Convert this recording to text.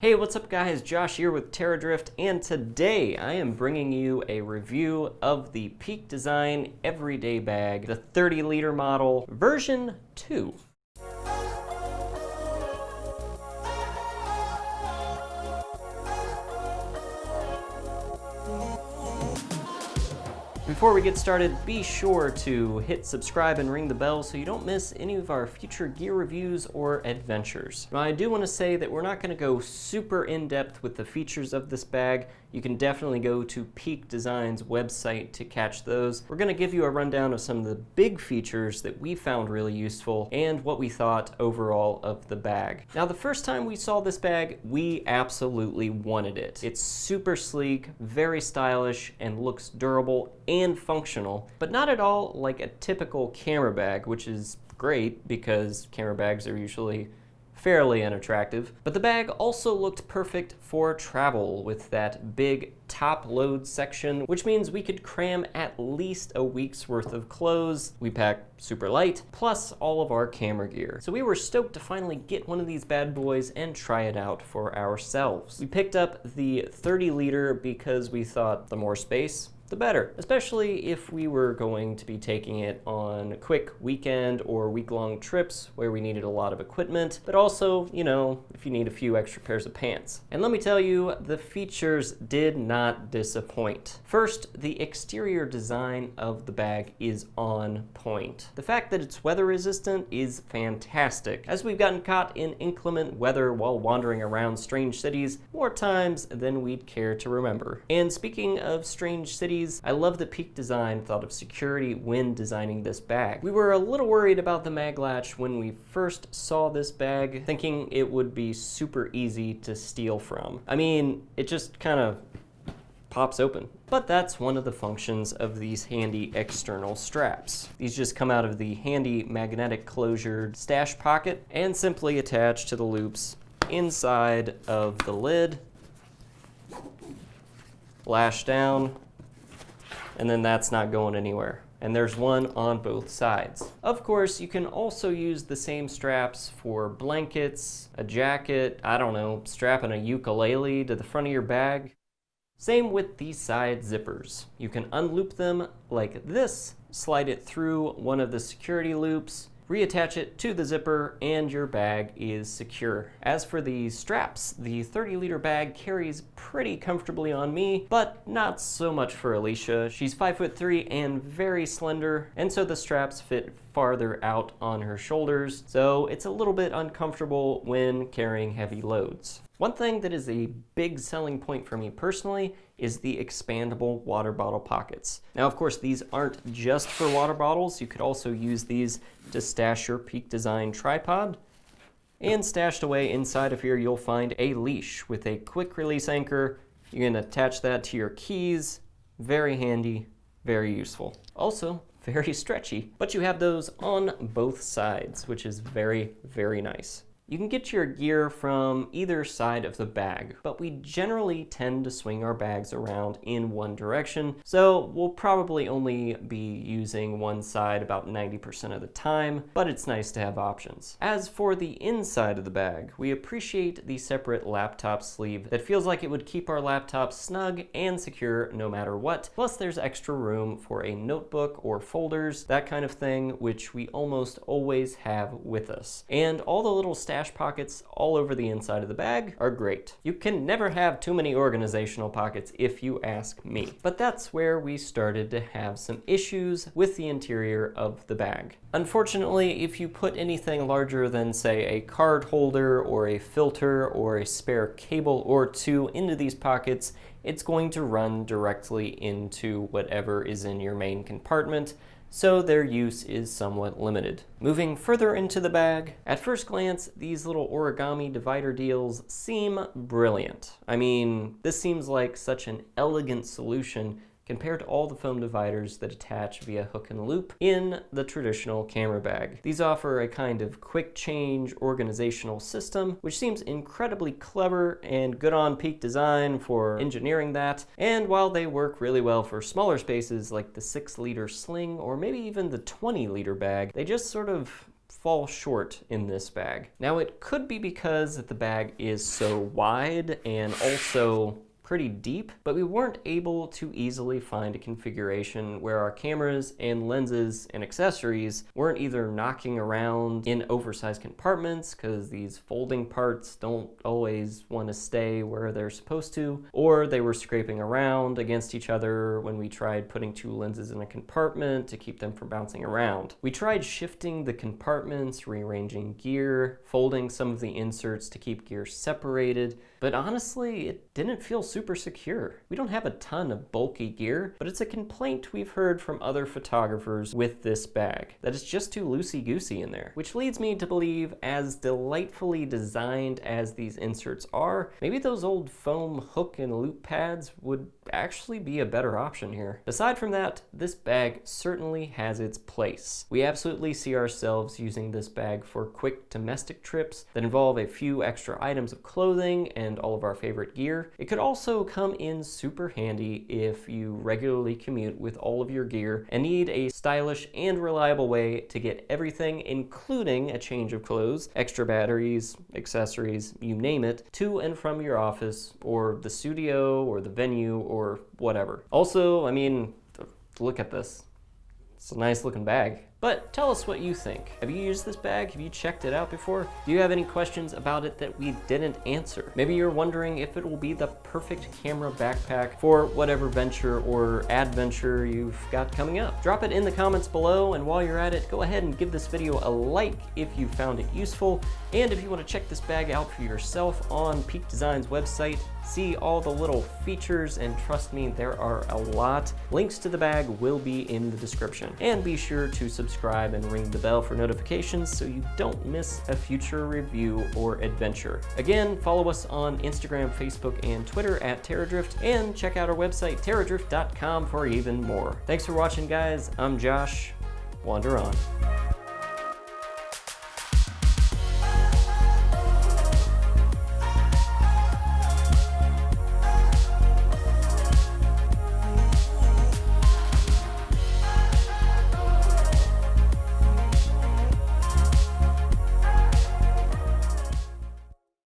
Hey, what's up guys? Josh here with Terradrift, and today I am bringing you a review of the Peak Design Everyday Bag, the 30-liter model, version 2. Before we get started, be sure to hit subscribe and ring the bell so you don't miss any of our future gear reviews or adventures. Now, I do want to say that we're not going to go super in-depth with the features of this bag. You can definitely go to Peak Design's website to catch those. We're going to give you a rundown of some of the big features that we found really useful and what we thought overall of the bag. Now, the first time we saw this bag, we absolutely wanted it. It's super sleek, very stylish, and looks durable and functional, but not at all like a typical camera bag, which is great because camera bags are usually fairly unattractive. But the bag also looked perfect for travel with that big top load section, which means we could cram at least a week's worth of clothes. We pack super light, plus all of our camera gear. So we were stoked to finally get one of these bad boys and try it out for ourselves. We picked up the 30-liter because we thought the more space, the better, especially if we were going to be taking it on quick weekend or week-long trips where we needed a lot of equipment, but also, you know, if you need a few extra pairs of pants. And let me tell you, the features did not disappoint. First, the exterior design of the bag is on point. The fact that it's weather resistant is fantastic, as we've gotten caught in inclement weather while wandering around strange cities more times than we'd care to remember. And speaking of strange cities, I love that Peak Design thought of security when designing this bag. We were a little worried about the mag latch when we first saw this bag, thinking it would be super easy to steal from. I mean, it just kind of pops open. But that's one of the functions of these handy external straps. These just come out of the handy magnetic closure stash pocket and simply attach to the loops inside of the lid, lash down, and then that's not going anywhere. And there's one on both sides. Of course, you can also use the same straps for blankets, a jacket, I don't know, strapping a ukulele to the front of your bag. Same with these side zippers. You can unloop them like this, slide it through one of the security loops, reattach it to the zipper, and your bag is secure. As for the straps, the 30-liter bag carries pretty comfortably on me, but not so much for Alisha. She's 5'3" and very slender, and so the straps fit farther out on her shoulders, so it's a little bit uncomfortable when carrying heavy loads. One thing that is a big selling point for me personally is the expandable water bottle pockets. Now, of course, these aren't just for water bottles. You could also use these to stash your Peak Design tripod. And stashed away inside of here, you'll find a leash with a quick release anchor. You can attach that to your keys. Very handy, very useful. Also, very stretchy, but you have those on both sides, which is very, very nice. You can get your gear from either side of the bag, but we generally tend to swing our bags around in one direction, so we'll probably only be using one side about 90% of the time, but it's nice to have options. As for the inside of the bag, we appreciate the separate laptop sleeve that feels like it would keep our laptop snug and secure no matter what. Plus, there's extra room for a notebook or folders, that kind of thing, which we almost always have with us. And all the little stash pockets all over the inside of the bag are great. You can never have too many organizational pockets if you ask me. But that's where we started to have some issues with the interior of the bag. Unfortunately, if you put anything larger than, say, a card holder or a filter or a spare cable or two into these pockets, it's going to run directly into whatever is in your main compartment, so their use is somewhat limited. Moving further into the bag, at first glance, these little origami divider deals seem brilliant. I mean, this seems like such an elegant solution compared to all the foam dividers that attach via hook and loop in the traditional camera bag. These offer a kind of quick change organizational system, which seems incredibly clever and good on Peak Design for engineering that. And while they work really well for smaller spaces like the 6-liter sling or maybe even the 20-liter bag, they just sort of fall short in this bag. Now, it could be because the bag is so wide and also pretty deep, but we weren't able to easily find a configuration where our cameras and lenses and accessories weren't either knocking around in oversized compartments because these folding parts don't always want to stay where they're supposed to, or they were scraping around against each other when we tried putting two lenses in a compartment to keep them from bouncing around. We tried shifting the compartments, rearranging gear, folding some of the inserts to keep gear separated, but honestly, it didn't feel super secure. We don't have a ton of bulky gear, but it's a complaint we've heard from other photographers with this bag, that it's just too loosey-goosey in there. Which leads me to believe, as delightfully designed as these inserts are, maybe those old foam hook and loop pads would actually be a better option here. Aside from that, this bag certainly has its place. We absolutely see ourselves using this bag for quick domestic trips that involve a few extra items of clothing and all of our favorite gear. It could also come in super handy if you regularly commute with all of your gear and need a stylish and reliable way to get everything, including a change of clothes, extra batteries, accessories, you name it, to and from your office or the studio or the venue or whatever. Also, I mean, look at this. It's a nice looking bag. But tell us what you think. Have you used this bag? Have you checked it out before? Do you have any questions about it that we didn't answer? Maybe you're wondering if it will be the perfect camera backpack for whatever venture or adventure you've got coming up. Drop it in the comments below, and while you're at it, go ahead and give this video a like if you found it useful. And if you want to check this bag out for yourself on Peak Design's website, see all the little features, and trust me, there are a lot. Links to the bag will be in the description. And be sure to subscribe and ring the bell for notifications so you don't miss a future review or adventure. Again, follow us on Instagram, Facebook, and Twitter at Terradrift, and check out our website, terradrift.com, for even more. Thanks for watching, guys. I'm Josh. Wander on.